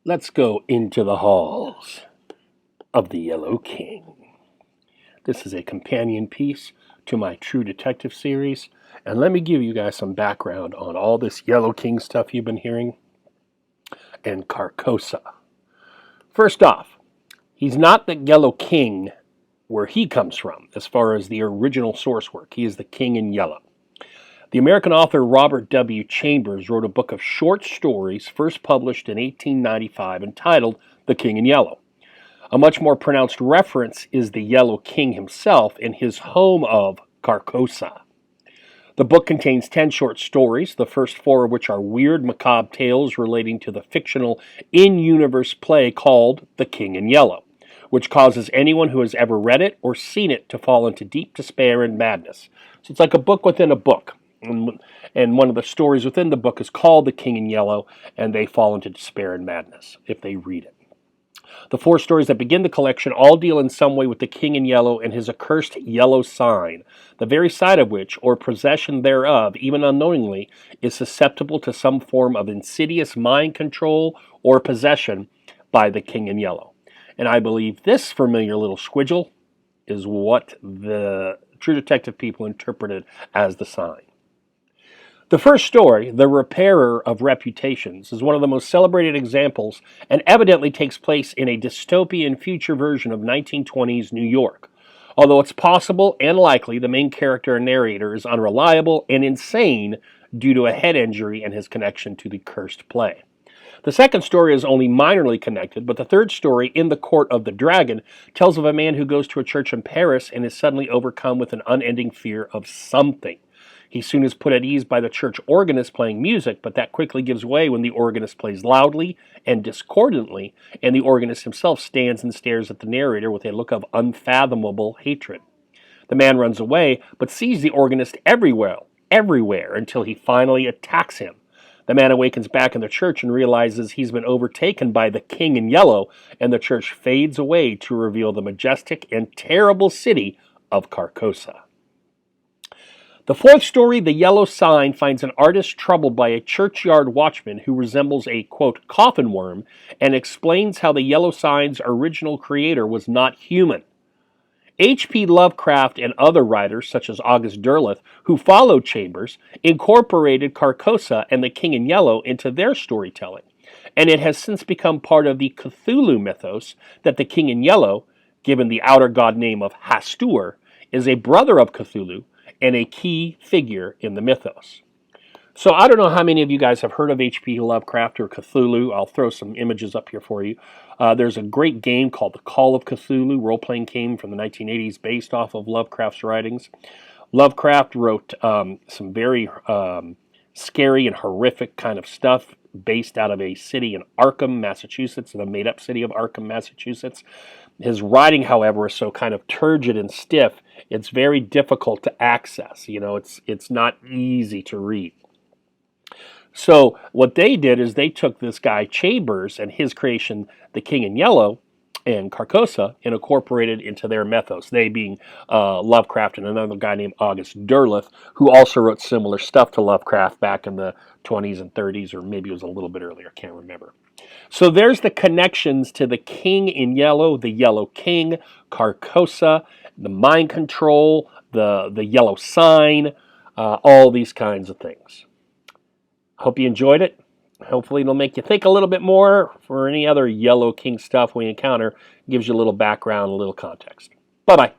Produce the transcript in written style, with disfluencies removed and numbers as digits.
Let's go into the halls of the Yellow King. This is a companion piece to my True Detective series, and let me give you guys some background on all this Yellow King stuff you've been hearing and Carcosa. First off, he's not the Yellow King where he comes from as far as the original source work. He is the King in Yellow. The American author Robert W. Chambers wrote a book of short stories first published in 1895 entitled The King in Yellow. A much more pronounced reference is the Yellow King himself in his home of Carcosa. The book contains 10 short stories, the first 4 of which are weird, macabre tales relating to the fictional in-universe play called The King in Yellow, which causes anyone who has ever read it or seen it to fall into deep despair and madness. So it's like a book within a book. And one of the stories within the book is called The King in Yellow, and they fall into despair and madness if they read it. The 4 stories that begin the collection all deal in some way with the King in Yellow and his accursed yellow sign, the very sight of which, or possession thereof, even unknowingly, is susceptible to some form of insidious mind control or possession by the King in Yellow. And I believe this familiar little squidgle is what the True Detective people interpreted as the sign. The first story, The Repairer of Reputations, is one of the most celebrated examples and evidently takes place in a dystopian future version of 1920s New York. Although it's possible and likely the main character and narrator is unreliable and insane due to a head injury and his connection to the cursed play. The second story is only minorly connected, but the third story, In the Court of the Dragon, tells of a man who goes to a church in Paris and is suddenly overcome with an unending fear of something. He soon is put at ease by the church organist playing music, but that quickly gives way when the organist plays loudly and discordantly, and the organist himself stands and stares at the narrator with a look of unfathomable hatred. The man runs away, but sees the organist everywhere, until he finally attacks him. The man awakens back in the church and realizes he's been overtaken by the King in Yellow, and the church fades away to reveal the majestic and terrible city of Carcosa. The fourth story, The Yellow Sign, finds an artist troubled by a churchyard watchman who resembles a, quote, coffin worm, and explains how the Yellow Sign's original creator was not human. H.P. Lovecraft and other writers, such as August Derleth, who followed Chambers, incorporated Carcosa and the King in Yellow into their storytelling, and it has since become part of the Cthulhu mythos that the King in Yellow, given the outer god name of Hastur, is a brother of Cthulhu and a key figure in the mythos. So I don't know how many of you guys have heard of H.P. Lovecraft or Cthulhu. I'll throw some images up here for you. There's a great game called The Call of Cthulhu, role-playing game from the 1980s based off of Lovecraft's writings. Lovecraft wrote some very scary and horrific kind of stuff based out of a city in Arkham, Massachusetts, the made-up city of Arkham, Massachusetts. His writing, however, is so kind of turgid and stiff, it's very difficult to access. You know, it's not easy to read. So what they did is they took this guy Chambers and his creation, The King in Yellow, and Carcosa, and incorporated into their mythos, they being Lovecraft and another guy named August Derleth, who also wrote similar stuff to Lovecraft back in the 20s and 30s, or maybe it was a little bit earlier, I can't remember. So there's the connections to the King in Yellow, the Yellow King, Carcosa, the mind control, the yellow sign, all these kinds of things. Hope you enjoyed it. Hopefully it'll make you think a little bit more for any other Yellow King stuff we encounter. Gives you a little background, a little context. Bye-bye.